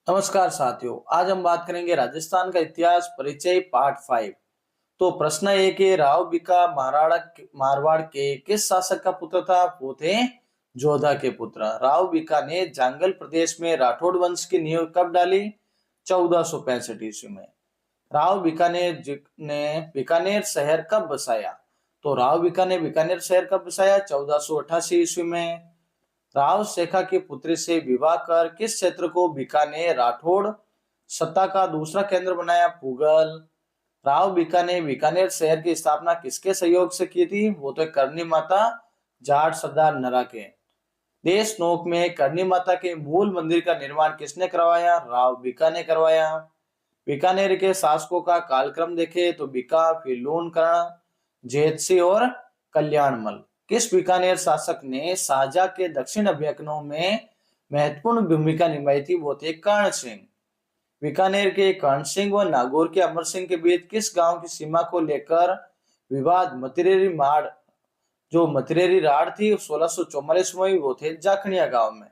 नमस्कार साथियों, आज हम बात करेंगे राजस्थान का इतिहास परिचय पार्ट 5। तो प्रश्न है कि राव बिका मारवाड़ के किस शासक का पुत्र था? वो थे जोधा के पुत्र। राव बिका ने जांगल प्रदेश में राठौड़ वंश की नींव कब डाली? 1465 ईस्वी में। राव ने बीकानेर शहर कब बसाया? तो राव बिका ने बीकानेर शहर कब बसाया? 1488 ईस्वी में। राव शेखा की पुत्री से विवाह कर किस क्षेत्र को बीकानेर राठौड़ सत्ता का दूसरा केंद्र बनाया? पुगल। राव बिका ने बीकानेर शहर की स्थापना किसके सहयोग से की थी? वो तो करनी माता जाट सरदार नरा के। देश नोक में करनी माता के मूल मंदिर का निर्माण किसने करवाया? राव बिका ने करवाया। बीकानेर के शासकों का कालक्रम देखे तो बिका, फिर लूणकरण, जेतसी और कल्याणमल। किस बीकानेर शासक ने शाहजहां के दक्षिण अभियानों में महत्वपूर्ण भूमिका निभाई थी? वो थे कर्ण सिंह। बीकानेर के कर्ण सिंह व नागौर के अमर सिंह के बीच किस गांव की सीमा को लेकर विवाद? मतिरेरी माड़, जो मतिरेरी राड़ थी 1644 में हुई, वो थे जाखनिया गांव में।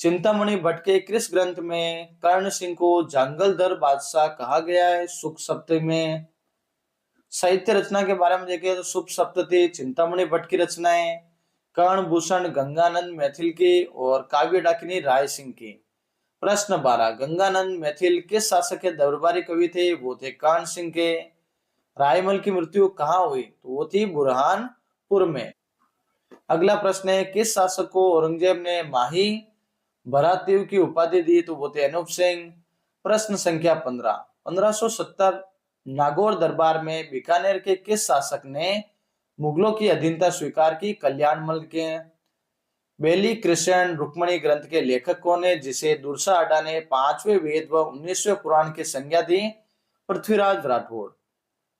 चिंतामणि भट्ट के किस ग्रंथ में कर्ण सिंह को जंगलधर बादशाह कहा गया है? सुख सप्तमी में। साहित्य रचना के बारे में देखें तो सुप सप्तती चिंतामणि भट्ट की रचनाएं, कर्ण भूषण गंगानंद मैथिल की और काव्य डाकिनी राय सिंह की। प्रश्न 12, गंगानंद मैथिल किस शासक के दरबारी कवि थे? वो थे कर्ण सिंह के। रायमल की मृत्यु कहाँ हुई? तो वो थी बुरहानपुर में। अगला प्रश्न है, किस शासक को औरंगजेब ने माही भरातीव की उपाधि दी? तो वो थे अनूप सिंह। प्रश्न संख्या 15, 1570 नागौर दरबार में बीकानेर के किस शासक ने मुगलों की अधीनता स्वीकार की? कल्याणमल के। बेली कृष्ण रुक्मणी ग्रंथ के लेखक कौन है, जिसे दुर्सा अड्डा ने 5वें वेद व 19वें पुराण की संज्ञा दी? पृथ्वीराज राठौड़।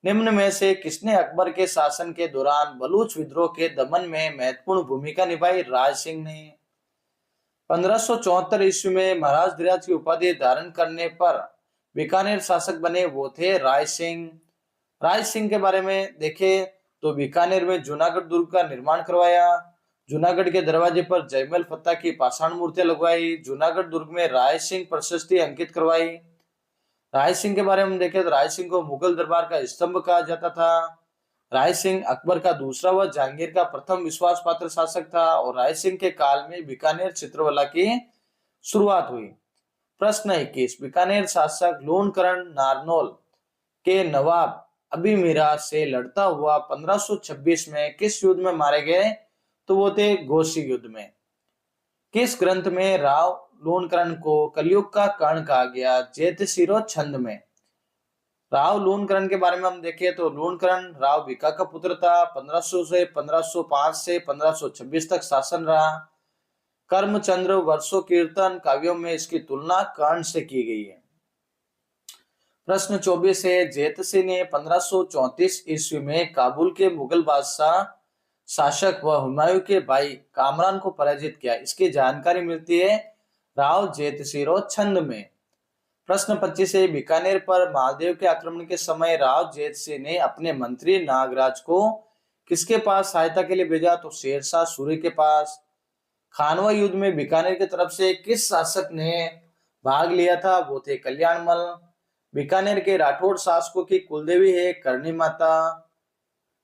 निम्न में से किसने अकबर के शासन के दौरान बलूच विद्रोह के दमन में महत्वपूर्ण भूमिका निभाई? राज सिंह ने। 1574 ईस्वी में महाराज धीराज की उपाधि धारण करने पर बीकानेर शासक बने, वो थे राय सिंह। राय सिंह के बारे में देखें तो बीकानेर में जूनागढ़ दुर्ग का निर्माण करवाया, जूनागढ़ के दरवाजे पर जयमल फत्ता की पाषाण मूर्तियां लगवाई, जूनागढ़ दुर्ग में राय सिंह प्रशस्ति अंकित करवाई। राय सिंह के बारे में देखें तो राय सिंह को मुगल दरबार का स्तंभ कहा जाता था। राय सिंह अकबर का दूसरा व जहांगीर का प्रथम विश्वास पात्र शासक था और राय सिंह के काल में बीकानेर चित्रवला की शुरुआत हुई। प्रश्न 21, बीकानेर शासक लूणकरण नारनौल के नवाब अभिमीरा से लड़ता हुआ 1526 में किस युद्ध में मारे गए? तो वो थे घोसी युद्ध में। किस ग्रंथ में राव लूणकरण को कलयुग का कर्ण कहा गया? जेतसिरो छंद में। राव लूणकरण के बारे में हम देखें तो लूणकरण राव बिका का पुत्र था। 1500 से 1505 से 1526 तक शासन रहा। कर्मचंद्र वर्षो कीर्तन काव्यों में इसकी तुलना कर्ण से की गई है। प्रश्न 24 है, जेतसी ने 1534 ईस्वी में काबुल के मुगल बादशाह शासक व हुमायूं के भाई कामरान को पराजित किया। इसकी जानकारी मिलती है राव जेतसिरो छंद में। प्रश्न 25 है, बीकानेर पर महादेव के आक्रमण के समय राव जेतसी ने अपने मंत्री नागराज को किसके पास सहायता के लिए भेजा? तो शेरशाह सूरी के पास। खानवा युद्ध में बीकानेर की तरफ से किस शासक ने भाग लिया था? वो थे कल्याणमल। बीकानेर के राठौड़ शासकों की कुलदेवी है करणी माता।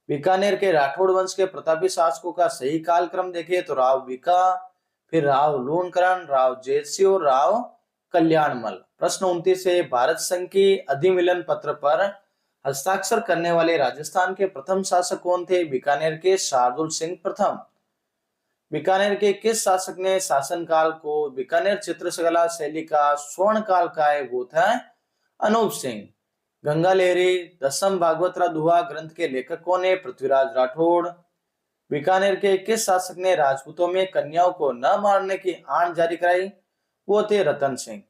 बीकानेर के राठौड़ वंश के प्रतापी शासकों का सही कालक्रम देखें तो राव बिका, फिर राव लूणकरण, राव जेतसी और राव कल्याणमल। प्रश्न 29 है, भारत संघ की अधिमिलन पत्र पर हस्ताक्षर करने वाले राजस्थान के प्रथम शासक कौन थे? बीकानेर के शार्दुल सिंह प्रथम। बीकानेर के किस शासक ने शासनकाल को बीकानेर चित्रकला शैली का स्वर्ण काल कहा है? वो था अनूप सिंह। गंगा लहरी दसम भागवतरा दुहा ग्रंथ के लेखक कौन है? पृथ्वीराज राठौड़। बीकानेर के किस शासक ने राजपूतों में कन्याओं को न मारने की आण जारी कराई? वो थे रतन सिंह।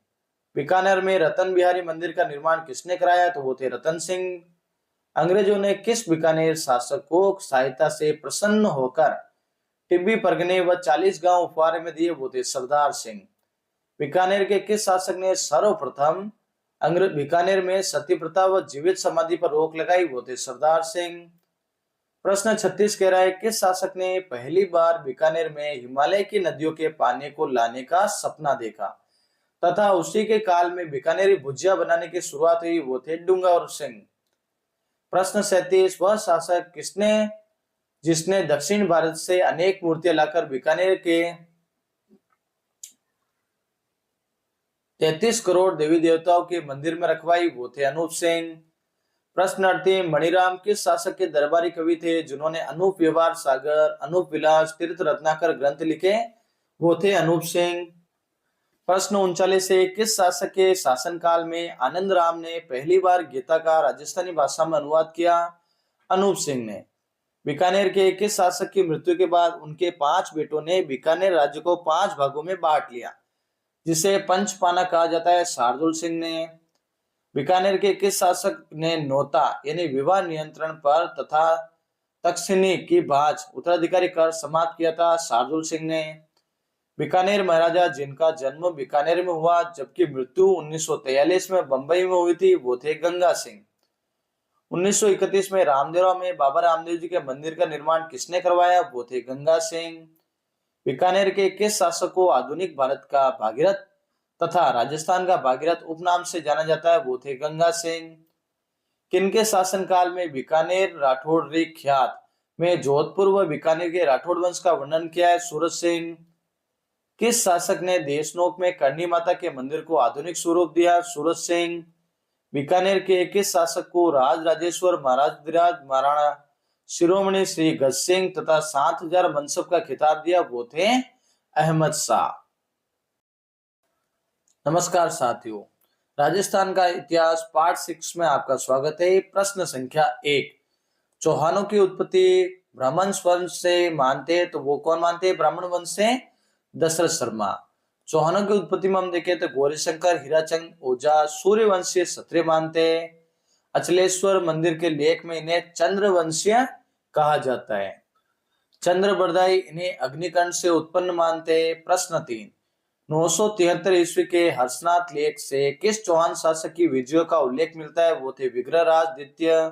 बीकानेर में रतन बिहारी मंदिर का निर्माण किसने कराया? तो वो थे रतन सिंह। अंग्रेजों ने किस बीकानेर शासक को सहायता से प्रसन्न होकर टिब्बी परगने व 40 गांव उपहार में दिए? वो थे सरदार सिंह। बीकानेर के किस शासक ने सर्वप्रथम बीकानेर में सती प्रथा व जीवित समाधि पर रोक लगाई? वो थे सरदार सिंह। प्रश्न 36 कह रहा है, किस शासक ने पहली बार बीकानेर में हिमालय की नदियों के पानी को लाने का सपना देखा? तथा उसी के काल में बीकानेरी भुजिया बनाने की शुरुआत हुई, वो थे डूंगरवर सिंह। प्रश्न 37, वह शासक किसने जिसने दक्षिण भारत से अनेक मूर्तियां लाकर बीकानेर के 33 करोड़ देवी देवताओं के मंदिर में रखवाई, वो थे अनूप सिंह। प्रश्न 38, मणिराम किस शासक के दरबारी कवि थे जिन्होंने अनूप व्यवहार सागर, अनूप विलास, तीर्थ रत्नाकर ग्रंथ लिखे, वो थे अनूप सिंह। प्रश्न 39 से, किस शासक के शासनकाल में आनंद राम ने पहली बार गीता का राजस्थानी भाषा में अनुवाद किया? अनूप सिंह ने। बीकानेर के किस शासक की मृत्यु के बाद उनके 5 बेटों ने बीकानेर राज्य को 5 भागों में बांट लिया, जिसे पंचपाना कहा जाता है? शार्दुल सिंह ने। बीकानेर के किस शासक ने नोता यानी विवाह नियंत्रण पर तथा तक्षशिणी की बाज उत्तराधिकारी कर समाप्त किया था? शार्दुल सिंह ने। बीकानेर महाराजा जिनका जन्म बीकानेर में हुआ जबकि मृत्यु 1943 में बंबई में हुई थी, वो थे गंगा सिंह। 1931 में रामदेवरा में बाबा रामदेव जी के मंदिर का निर्माण किसने करवाया? वो थे गंगा सिंह। बीकानेर के किस शासक को आधुनिक भारत का भागीरथ तथा राजस्थान का भागीरथ उपनाम से जाना जाता है? वो थे गंगा सिंह। किनके शासनकाल में बीकानेर राठौड़ी ख्यात में जोधपुर व बीकानेर के राठौड़ वंश का वर्णन किया है? सूरज सिंह। किस शासक ने देशनोक में करणी माता के मंदिर को आधुनिक स्वरूप दिया? सूरज सिंह। बीकानेर के किस शासक को राज राजेश्वर महाराज महाराणा शिरोमणि श्री गज सिंह तथा 7000 मनसब का खिताब दिया? वो थे अहमद शाह। नमस्कार साथियों, राजस्थान का इतिहास पार्ट 6 में आपका स्वागत है। प्रश्न संख्या 1, चौहानों की उत्पत्ति ब्राह्मण वंश से मानते तो वो कौन मानते हैं? ब्राह्मण वंश से दशरथ शर्मा। चौहानों की उत्पत्ति में हम देखें तो गौरीशंकर, हीराचंद ओझा सूर्यवंशीय क्षत्रिय मानते। अचलेश्वर मंदिर के लेख में इन्हें चंद्रवंशीय कहा जाता है। चंद्रबरदाई इन्हें अग्निकंड से उत्पन्न मानते। प्रश्न 3, 973 ईस्वी के हर्षनाथ लेख से किस चौहान शासक की विजयों का उल्लेख मिलता है? वो थे विग्रहराज द्वितीय।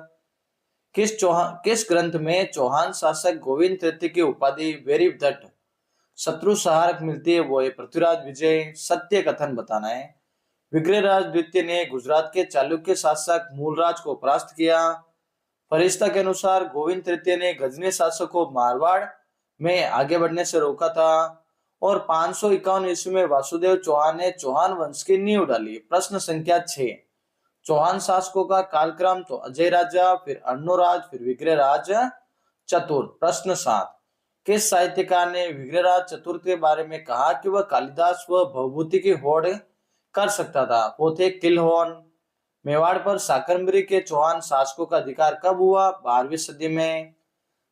किस ग्रंथ में चौहान शासक गोविंद तृतीय की उपाधि वेरीवदत्त शत्रु सहारक मिलती है? वो है पृथ्वीराज विजय। सत्य कथन बताना है। विग्रहराज द्वितीय ने गुजरात के चालुक्य शासक मूलराज को परास्त किया। फरिश्ता के अनुसार गोविंद तृतीय ने गजनी शासक को मारवाड़ में आगे बढ़ने से रोका था और 551 ईस्वी में वासुदेव चौहान ने चौहान वंश की नींव डाली। प्रश्न संख्या 6, चौहान शासकों का कालक्रम तो अजय राजा, फिर अर्णोराज, फिर विग्रहराज चतुर्थ। प्रश्न 7, किस साहित्यकार ने विग्रहराज चतुर्थ के बारे में कहा कि वह कालिदास व भवभूति की होड़ कर सकता था? वो थे किलहॉर्न। मेवाड़ पर शाकंभरी के चौहान शासकों का अधिकार कब हुआ? 12वीं सदी में।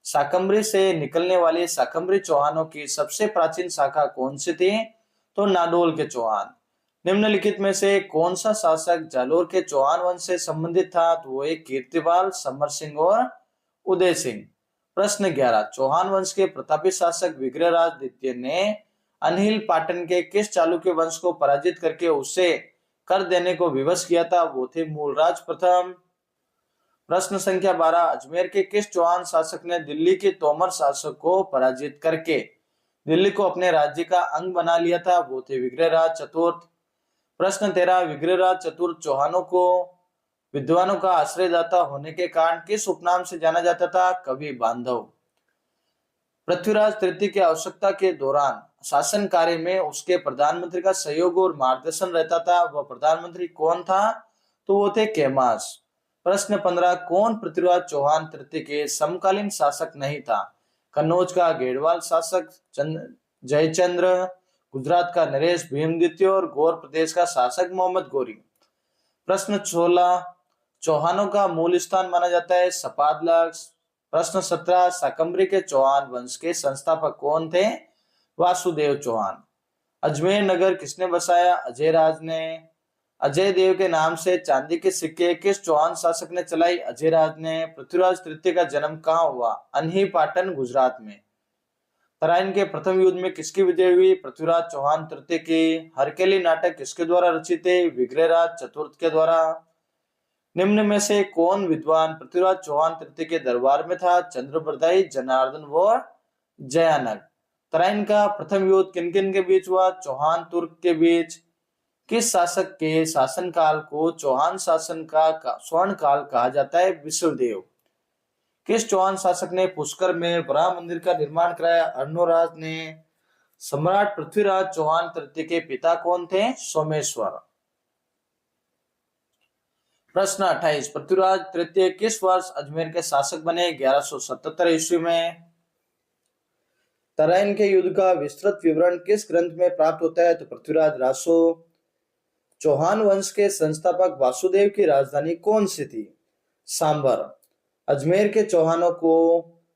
शाकंभरी से निकलने वाले शाकंभरी चौहानों की सबसे प्राचीन शाखा कौन सी थी? तो नाडोल के चौहान। निम्नलिखित में से कौन सा शासक जालोर के चौहान वंश से संबंधित था? तो वो एक कीर्तिपाल, समर सिंह और उदय सिंह। प्रश्न 11, चौहान वंश के प्रतापी शासक विग्रहराज द्वितीय ने अनहिल पाटन के किस चालुक्य वंश को पराजित करके उसे कर देने को विवश किया था? वो थे मूलराज प्रथम। प्रश्न संख्या 12, अजमेर के किस चौहान शासक ने दिल्ली के तोमर शासक को पराजित करके दिल्ली को अपने राज्य का अंग बना लिया था? वो थे विग्रहराज चतुर्थ। प्रश्न 13, विग्रहराज चतुर्थ चौहानों को विद्वानों का आश्रयदाता होने के कारण किस उपनाम से जाना जाता था? कवि बांधव। पृथ्वीराज तृतीय की आवश्यकता के दौरान शासन कार्य में उसके प्रधानमंत्री का सहयोग और मार्गदर्शन रहता था। वह प्रधानमंत्री कौन था? तो वो थे केमास। प्रश्न 15, कौन पृथ्वीराज चौहान तृतीय के समकालीन शासक नहीं था? कन्नौज का गेड़वाल शासक जयचंद्र, गुजरात का नरेश भीम द्वितीय और गौर प्रदेश का शासक मोहम्मद गौरी। प्रश्न 16, चौहानों का मूल स्थान माना जाता है सपादला। प्रश्न 17, शाकंभरी के चौहान वंश के संस्थापक कौन थे? वासुदेव चौहान। अजमेर नगर किसने बसाया? अजय राज ने। अजय देव के नाम से चांदी के सिक्के किस चौहान शासक ने चलाई? अजय राज ने। पृथ्वीराज तृतीय का जन्म कहाँ हुआ? अनही पाटन, गुजरात में। तराइन के प्रथम युद्ध में किसकी विजय हुई? पृथ्वीराज चौहान तृतीय की। हरकेली नाटक किसके द्वारा रचित है? विग्रहराज चतुर्थ के द्वारा। निम्न में से कौन विद्वान पृथ्वीराज चौहान तृतीय के दरबार में था? चंद्रबरदाई, जनार्दन व जयानक। तराइन का प्रथम युद्ध किन किन के बीच हुआ? चौहान तुर्क के बीच। किस शासक के शासनकाल को चौहान शासन का स्वर्ण काल कहा जाता है? विष्णुदेव। किस चौहान शासक ने पुष्कर में बड़ा मंदिर का निर्माण कराया? अर्णोराज ने। सम्राट पृथ्वीराज चौहान तृतीय के पिता कौन थे? सोमेश्वर। प्रश्न 28, पृथ्वीराज तृतीय किस वर्ष अजमेर के शासक बने? 1177 ईस्वी में। तराइन के युद्ध का विस्तृत विवरण किस ग्रंथ में प्राप्त होता है? तो पृथ्वीराज रासो। चौहान वंश के संस्थापक वासुदेव की राजधानी कौन सी थी? सांबर। अजमेर के चौहानों को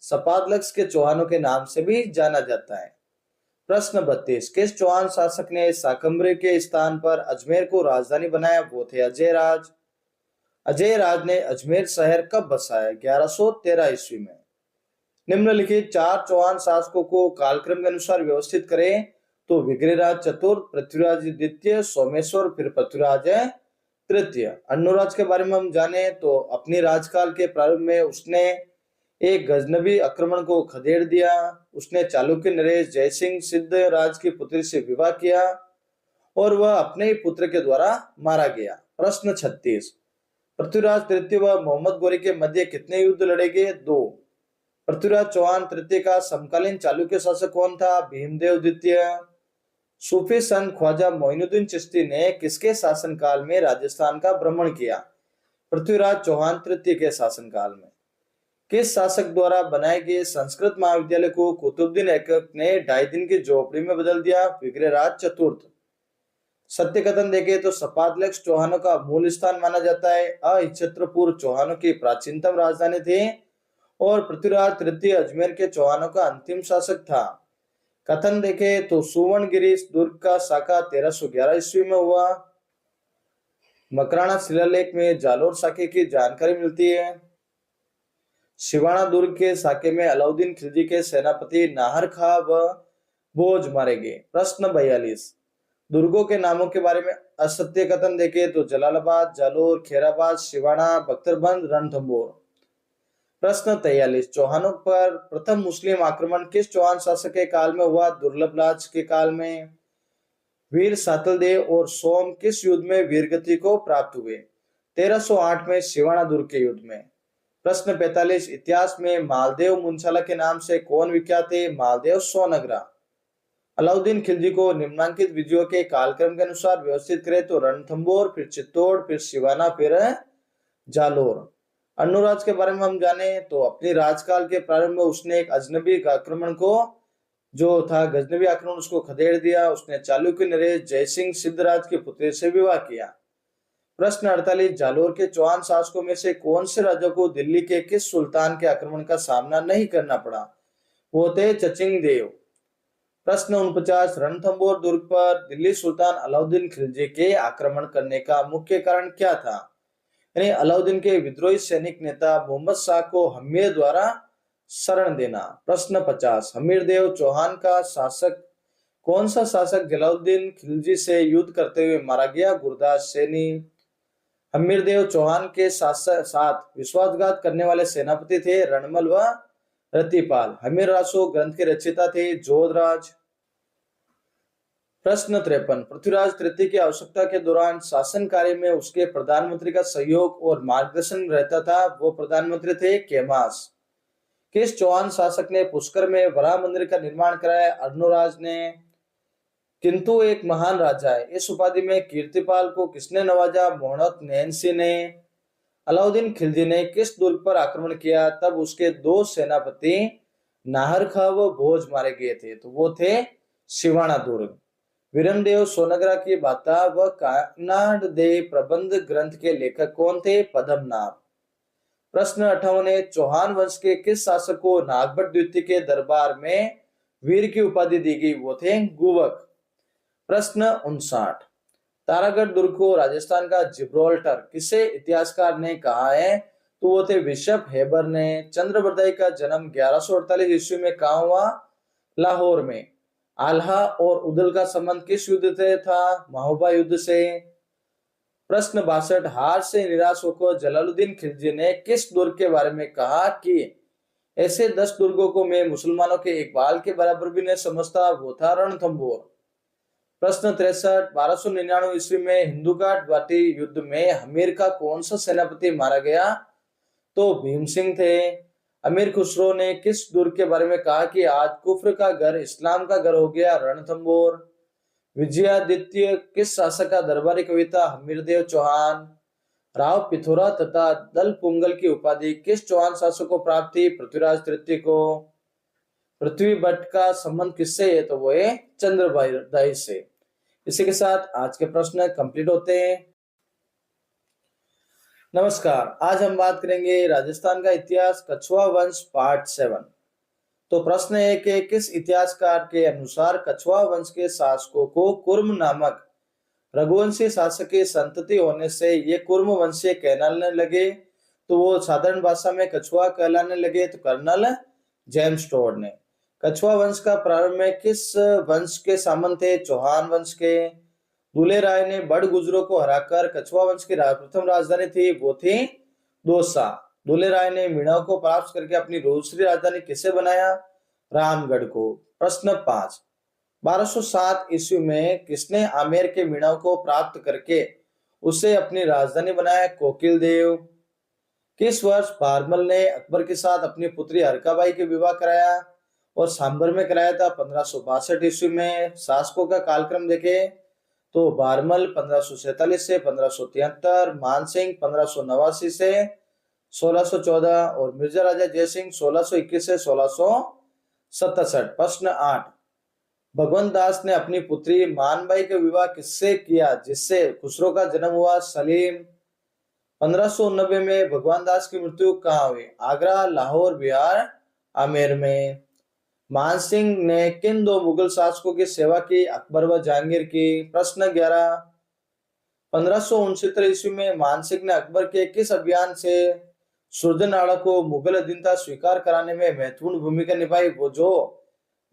सपादलक्स के चौहानों के नाम से भी जाना जाता है। प्रश्न 32, किस चौहान शासक ने शाकंभरी के स्थान पर अजमेर को राजधानी बनाया? वो थे अजय राज। अजय राज ने अजमेर शहर कब बसाया? 1113 ईस्वी में। निम्नलिखित 4 चौहान शासकों को कालक्रम के अनुसार व्यवस्थित करें तो विग्रहराज चतुर्थ, पृथ्वीराज द्वितीय, सोमेश्वर, फिर पृथ्वीराज तृतीय। अर्णोराज के बारे में हम जाने तो अपनी राजकाल के प्रारंभ में उसने एक गजनबी आक्रमण को खदेड़ दिया। उसने चालुक्य नरेश जयसिंह सिद्धराज की पुत्री से विवाह किया और वह अपने ही पुत्र के द्वारा मारा गया। प्रश्न 36, पृथ्वीराज तृतीय व मोहम्मद गोरी के मध्य कितने युद्ध लड़े गए? 2। पृथ्वीराज चौहान तृतीय का समकालीन चालुक्य शासक कौन था? भीमदेव द्वितीय। सूफी संत ख्वाजा मोइनुद्दीन चिश्ती ने किसके शासनकाल में राजस्थान का भ्रमण किया? पृथ्वीराज चौहान तृतीय के शासनकाल में। किस शासक द्वारा बनाए गए संस्कृत महाविद्यालय को कुतुबुद्दीन ऐबक ने 2.5 दिन की झोपड़ी में बदल दिया? विग्रहराज चतुर्थ। सत्य कथन देखे तो सपादलक्स चौहानों का मूल स्थान माना जाता है। अहिच्छत्रपुर चौहानों की प्राचीनतम राजधानी थी और पृथ्वीराज तृतीय अजमेर के चौहानों का अंतिम शासक था। कथन देखे तो सुवर्णगिरी दुर्ग का साका 1311 ईस्वी में हुआ। मकराना शिलालेख में जालोर साके की जानकारी मिलती है। शिवाना दुर्ग के साके में अलाउद्दीन खिलजी के सेनापति नाहर खां व भोज मारे गए। प्रश्न 42, दुर्गों के नामों के बारे में असत्य कथन देखे तो जलालाबाद, जालोर, खेराबाद, शिवाना, बख्तरबंद, रणथंभौर। प्रश्न 43, चौहानों पर प्रथम मुस्लिम आक्रमण किस चौहान शासक के काल में हुआ? दुर्लभराज के काल में। वीर सातलदेव और सोम किस युद्ध में वीरगति को प्राप्त हुए? 1308 में शिवाना दुर्ग के युद्ध में। प्रश्न 45, इतिहास में मालदेव मुंशाला के नाम से कौन विख्यात है? मालदेव सोनगरा। अलाउद्दीन खिलजी को निम्नांकित विजयों के कालक्रम के अनुसार व्यवस्थित करें तो रणथंभौर, फिर चित्तौड़, फिर शिवाना, फिर जालोर। अर्णोराज के बारे में हम जाने तो अपनी राजकाल के प्रारंभ में उसने एक अजनबी आक्रमण को जो था गजनबी आक्रमण उसको खदेड़ दिया। उसने चालुक्य नरेश जयसिंह सिद्धराज की पुत्री से विवाह किया। प्रश्न 48, जालोर के चौहान शासकों में से कौन से राजा को दिल्ली के किस सुल्तान के आक्रमण का सामना नहीं करना पड़ा? वो थे चचिंग देव। प्रश्न 49, रणथंभौर दुर्ग पर दिल्ली सुल्तान अलाउद्दीन खिलजी के आक्रमण करने का मुख्य कारण क्या था? यानी अलाउद्दीन के विद्रोही सैनिक नेता मोहम्मद शाह को हमीर द्वारा शरण देना। प्रश्न 50, हमीरदेव चौहान का शासक कौन सा शासक जलालुद्दीन खिलजी से युद्ध करते हुए मारा गया? गुरदास सैनी। हमीरदेव चौहान के साथ विश्वासघात करने वाले सेनापति थे रणमल व रतिपाल। हमीर रासो ग्रंथ के रचयिता थे जोधराज। प्रश्न 53, पृथ्वीराज तृतीय की आवश्यकता के दौरान शासन कार्य में उसके प्रधानमंत्री का सहयोग और मार्गदर्शन रहता था। वो प्रधानमंत्री थे केमास। किस चौहान शासक ने पुष्कर में वराह मंदिर का निर्माण कराया? अर्णोराज ने। किंतु एक महान राजा है, इस उपाधि में कीर्तिपाल को किसने नवाजा? मोहम्मद नैन्सी ने। अलाउद्दीन खिलजी ने किस दुर्ग पर आक्रमण किया? तब उसके 2 सेनापति नाहर खां व भोज मारे गए थे, तो वो थे शिवाना दुर्ग। वीरमदेव सोनगरा की बाता व कानाड दे प्रबंध ग्रंथ के लेखक कौन थे? पद्मनाभ। प्रश्न 58, चौहान वंश के किस शासक को नागभट्ट द्वितीय के दरबार में वीर की उपाधि दी गई? वो थे गुवक। प्रश्न 59, तारागढ़ दुर्ग को राजस्थान का जिब्राल्टर किसे इतिहासकार ने कहा है? तो वो थे बिशप हेबर ने। चंद्रबरदाई का जन्म 1148 ईस्वी में कहा हुआ? लाहौर में। आल्हा और उदल का संबंध किस युद्ध से था? महोबा युद्ध से। प्रश्न 62, हार से निराश होकर जलालुद्दीन खिलजी ने किस दुर्ग के बारे में कहा कि ऐसे 10 दुर्गों को मैं मुसलमानों के एक बाल के बराबर भी नहीं समझता? वो था रणथंभौर। प्रश्न 63, 1299 ईस्वी में हिंदू घाट घाटी युद्ध में हमीर का कौन सा सेनापति मारा गया? तो भीम सिंह थे। अमीर खुसरो ने किस दुर्ग के बारे में कहा कि आज कुफ्र का घर इस्लाम का घर हो गया? रणथंबोर। विजयादित्य किस शासक का दरबारी कविता? हमीरदेव चौहान। राव पिथोरा तथा दल पुंगल की उपाधि किस चौहान शासक को प्राप्त थी? पृथ्वीराज तृतीय को। पृथ्वी भट्ट का संबंध किससे है? तो वो है चंद्रभाई से। इसी के साथ आज के प्रश्न कंप्लीट होते हैं। नमस्कार, आज हम बात करेंगे राजस्थान का इतिहास, कछुआ वंश पार्ट 7। तो प्रश्न है कि किस इतिहासकार के अनुसार कछुआ वंश के शासकों को कुर्म नामक रघुवंशी शासक की संतति होने से ये कुर्म वंशीय कहलाने लगे? तो वो साधारण भाषा में कछुआ कहलाने लगे। तो कर्नल जेम्स टोड ने। कछुआ वंश का प्रारंभ में किस वंश के सामंत थे? चौहान वंश के। दूल्हे राय ने बड़ गुजरों को हराकर कछुआ वंश की प्रथम राजधानी थी, वो थी दौसा। दूल्हे राय ने मीणाओं को प्राप्त करके अपनी दूसरी राजधानी किसे बनाया? रामगढ़ को। प्रश्न 5, 1207 ईस्वी में किसने आमेर के मीणाओं को प्राप्त करके उसे अपनी राजधानी बनाया? कोकिल देव। किस वर्ष बारमल ने अकबर के साथ अपनी पुत्री हरकाबाई के विवाह कराया और सांबर में कराया था? 1562 ईस्वी में। शासकों का कालक्रम देखे तो बारमल 1547 से 1573, मानसिंह 1589 से 1614 और मिर्जा राजा जयसिंह 1621 से 1667। प्रश्न 8, भगवंत दास ने अपनी पुत्री मानबाई का विवाह किससे किया जिससे खुसरो का जन्म हुआ? सलीम। 1589 में भगवान दास की मृत्यु कहाँ हुई? आगरा, लाहौर, बिहार, आमेर में। मानसिंह ने किन दो मुगल शासकों की सेवा की? अकबर व जहांगीर की। प्रश्न 11, 1569 ईस्वी में मानसिंह ने अकबर के किस अभियान से सुरजनाड़ा को मुगल अधीनता स्वीकार कराने में महत्वपूर्ण भूमिका निभाई? वो जो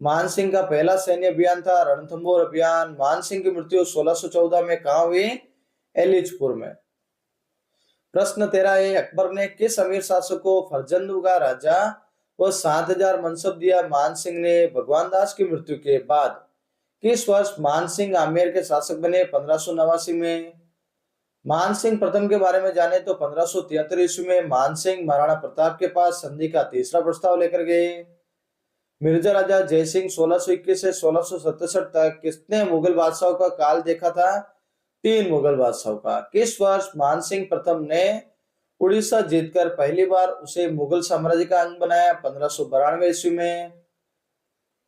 मानसिंह का पहला सैन्य अभियान था, रणथंबोर अभियान। मानसिंह की मृत्यु 1614 में कहाँ हुई? एलिचपुर में। प्रश्न 13 है, अकबर ने किस अमीर शासक को फरजंद का राजा व 7000 मनसब दिया? मानसिंह ने। भगवान दास की मृत्यु के बाद किस वर्ष मानसिंह आमेर के शासक बने? 1589 में। मानसिंह प्रथम के बारे में जाने तो 1573 ईस्वी में मानसिंह महाराणा प्रताप के पास संधि का तीसरा प्रस्ताव लेकर गए। मिर्जा राजा जयसिंह 1621 से 1667 तक किसने मुगल बादशाहों का काल देखा था? 3 मुगल बादशाहों का। किस वर्ष मानसिंह प्रथम ने उड़ीसा जीतकर पहली बार उसे मुगल साम्राज्य का अंग बनाया? 1592 ईस्वी में।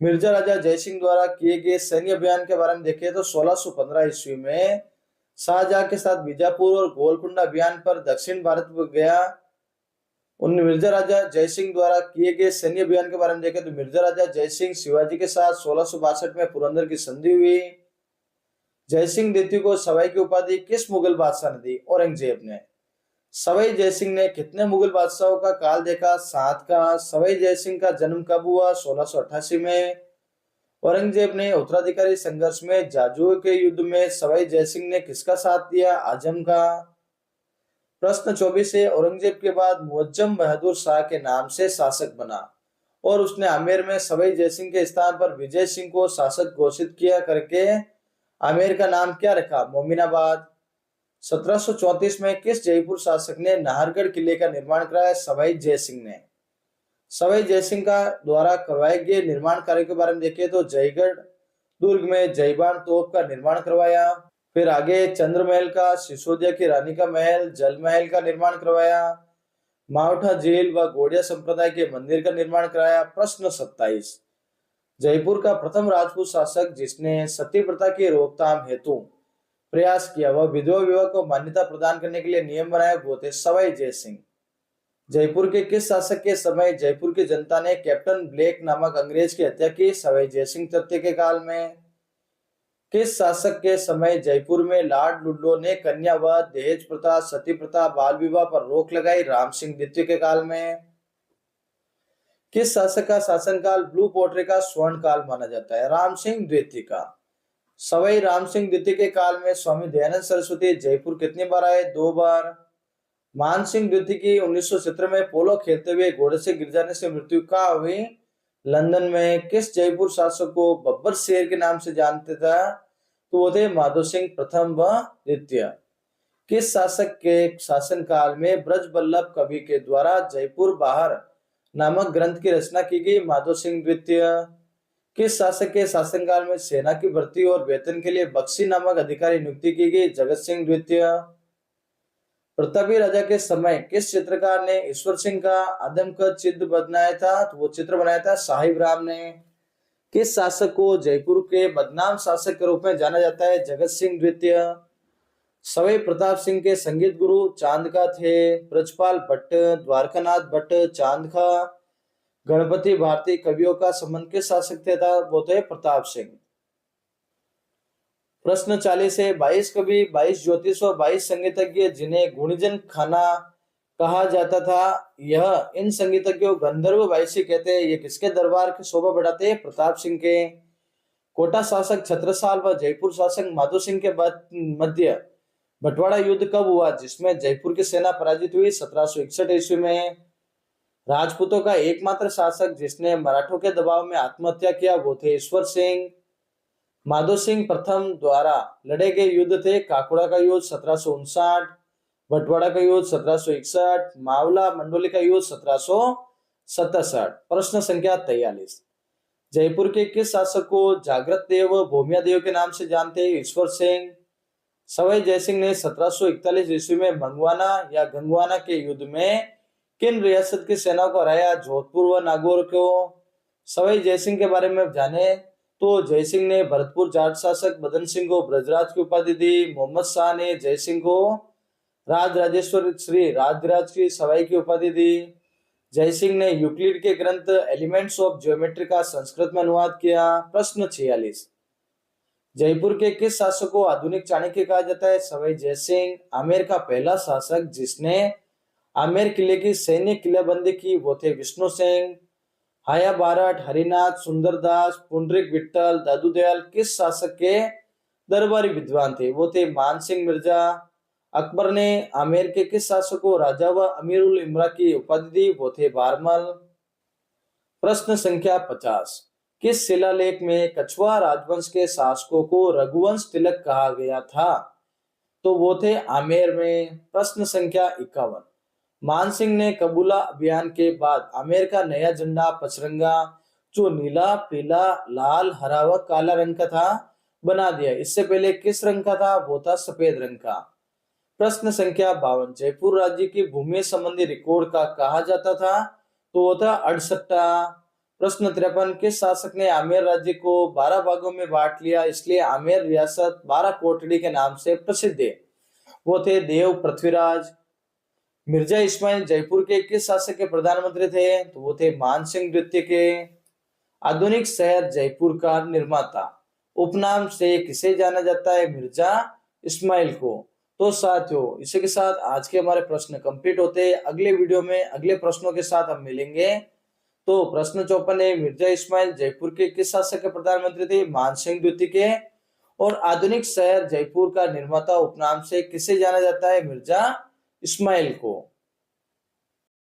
मिर्जा राजा जयसिंह द्वारा किए गए सैन्य अभियान के बारे में देखें तो 1615 ईस्वी में शाहजहां के साथ बीजापुर और गोलकुंडा अभियान पर दक्षिण भारत में गया। उन मिर्जा राजा जयसिंह द्वारा किए गए सैन्य अभियान के बारे में देखें तो मिर्जा राजा जयसिंह शिवाजी के साथ 1662 में पुरंदर की संधि हुई। जयसिंह द्वितीय को सवाई की उपाधि किस मुगल बादशाह ने दी? औरंगजेब ने। सवाई जयसिंह ने कितने मुगल बादशाहों का काल देखा? 7 का। सवाई जयसिंह का जन्म कब हुआ? 1688 में। औरंगजेब ने उत्तराधिकारी संघर्ष में जाजू के युद्ध में सवाई जयसिंह ने किसका साथ दिया? आजम का। प्रश्न 24 है, औरंगजेब के बाद मुअज्जम बहादुर शाह के नाम से शासक बना और उसने आमेर में सवाई जयसिंह के स्थान पर विजय सिंह को शासक घोषित किया करके आमेर का नाम क्या रखा? मोमिनाबाद। 1734 में किस जयपुर शासक ने नाहरगढ़ किले का निर्माण कराया? सवाई जयसिंह ने। सवाई जयसिंह का द्वारा करवाए गए निर्माण कार्य के बारे में देखें तो जयगढ़ दुर्ग में जयबान तोप का निर्माण करवाया। फिर आगे चंद्रमहल का, सिसोदिया की रानी का महल, जल महल का निर्माण करवाया। मावठा झील व गोड़िया संप्रदाय के मंदिर का निर्माण कराया। प्रश्न 27, जयपुर का प्रथम राजपूत शासक जिसने सती प्रथा की रोकथाम हेतु प्रयास किया वह विधवा विवाह को मान्यता प्रदान करने के लिए नियम बनाया, वो थे सवाई जयसिंह। जयपुर के किस शासक के समय जयपुर की जनता ने कैप्टन ब्लेक नामक अंग्रेज की हत्या की? सवाई जयसिंह तृतीय के काल में। किस शासक के समय जयपुर में लॉर्ड लुड्लो ने कन्यावध, दहेज प्रथा, सती प्रथा, बाल विवाह पर रोक लगाई? राम सिंह द्वितीय के काल में। किस शासक का शासनकाल ब्लू पोर्ट्री का स्वर्ण काल माना जाता है? राम सिंह द्वितीय का। सवाई राम सिंह द्वितीय के काल में स्वामी दयानंद सरस्वती जयपुर कितनी बार आए? 2 बार। मान सिंह द्वितीय की 1917 में पोलो खेलते हुए घोड़े से गिर जाने से मृत्यु कहाँ हुई? लंदन में। किस जयपुर शासक को बब्बर शेर के नाम से जानते था? तो वो थे माधो सिंह प्रथम व द्वितीय। किस शासक के शासनकाल में ब्रजबल्लभ कवि के द्वारा जयपुर बाहर नामक ग्रंथ की रचना की गई? माधो सिंह द्वितीय। किस शासक के शासनकाल में सेना की भर्ती और वेतन के लिए बख्शी नामक अधिकारी नियुक्ति की गई? जगत सिंह द्वितीय। प्रतापी राजा के समय किस चित्रकार ने ईश्वर सिंह का आदमकद चित्र बनाया था? तो वो चित्र बनाया था साहिब राम ने। किस शासक को जयपुर के बदनाम शासक के रूप में जाना जाता है? जगत सिंह द्वितीय। सवाई प्रताप सिंह के संगीत गुरु चांद का थे? ब्रजपाल भट्ट, द्वारकानाथ भट्ट, चांद का। गणपति भारती कवियों का संबंध किस शासक थे? था वो थे प्रताप सिंह। प्रश्न 40 से 22 कवि, 22 ज्योतिष और 22 संगीतज्ञ जिन्हें गुणीजन खाना कहा जाता था, यह इन संगीतज्ञों गंधर्व बाईसी कहते हैं। ये किसके दरबार की शोभा बढ़ाते हैं? प्रताप सिंह के। कोटा शासक छत्रसाल व जयपुर शासक माधो सिंह के मध्य बंटवारा युद्ध कब हुआ, जिसमें जयपुर की सेना पराजित हुई? 1761 ईस्वी में। राजपूतों का एकमात्र शासक जिसने मराठों के दबाव में आत्महत्या किया वो थे ईश्वर सिंह। माधो सिंह प्रथम द्वारा लड़े गए युद्ध थे काकुड़ा का युद्ध 1759, बंटवाड़ा का युद्ध 1761, मावला मंडोली का युद्ध 1767। प्रश्न संख्या 43। जयपुर के किस शासक को जागृत देव व भूमिया देव के नाम से जानते हैं? ईश्वर सिंह। सवाई जयसिंह ने 1741 ईस्वी में मंगवाना या गंगवाना के युद्ध में किन रियासत की सेनाओं को हराया? जोधपुर व नागौर को। सवाई जयसिंह के बारे में जाने तो जयसिंह ने भरतपुर जाट शासक मदन सिंह को ब्रजराज की उपाधि दी। मोहम्मद शाह ने जयसिंह को राज राजेश्वर श्री राजराज की सवाई की उपाधि दी। जयसिंह ने यूक्लिड के ग्रंथ एलिमेंट्स ऑफ ज्योमेट्री का संस्कृत में अनुवाद किया। प्रश्न 46। जयपुर के किस शासक को आधुनिक चाणक्य कहा जाता है? सवाई जयसिंह। आमेर का पहला शासक जिसने आमेर किले की सैन्य किलेबंदी की वो थे विष्णु सिंह। हाया बारठ, हरिनाथ, सुंदरदास, पुंडरीक विट्ठल, दादू दयाल किस शासक के दरबारी विद्वान थे? वो थे मानसिंह मिर्जा। अकबर ने आमेर के किस शासक को राजा व अमीर उल इमरा की उपाधि दी? वो थे बारमल। प्रश्न संख्या 50। किस शिलालेख में कछवा राजवंश के शासकों को रघुवंश तिलक कहा गया था? तो वो थे आमेर में। प्रश्न संख्या 51। मानसिंह ने कबूला अभियान के बाद आमेर का नया झंडा पचरंगा जो नीला, पीला, लाल, हरा व काला रंग का था बना दिया। इससे पहले किस रंग का था? वो था सफेद रंग का। प्रश्न संख्या 52। जयपुर राज्य की भूमि संबंधी रिकॉर्ड का कहा जाता था? तो वो था अड़सट्टा। प्रश्न 53। किस शासक ने आमेर राज्य को 12 भागों में बांट लिया, इसलिए आमेर रियासत 12 कोटड़ी के नाम से प्रसिद्ध है? वो थे देव पृथ्वीराज। मिर्जा इस्माइल जयपुर के किस शासक के प्रधानमंत्री थे? तो वो थे मानसिंह द्वितीय के। आधुनिक शहर जयपुर का निर्माता उपनाम से किसे जाना जाता है? मिर्जा इस्माइल को। तो साथियों, इसी के साथ आज के हमारे प्रश्न कंप्लीट होते हैं। अगले वीडियो में अगले प्रश्नों के साथ हम मिलेंगे। तो प्रश्न 54 है, मिर्जा इस्माइल जयपुर के किस शासक के प्रधानमंत्री थे? मानसिंह द्वितीय के। और आधुनिक शहर जयपुर का निर्माता उपनाम से किसे जाना जाता है? मिर्जा इस्माइल को।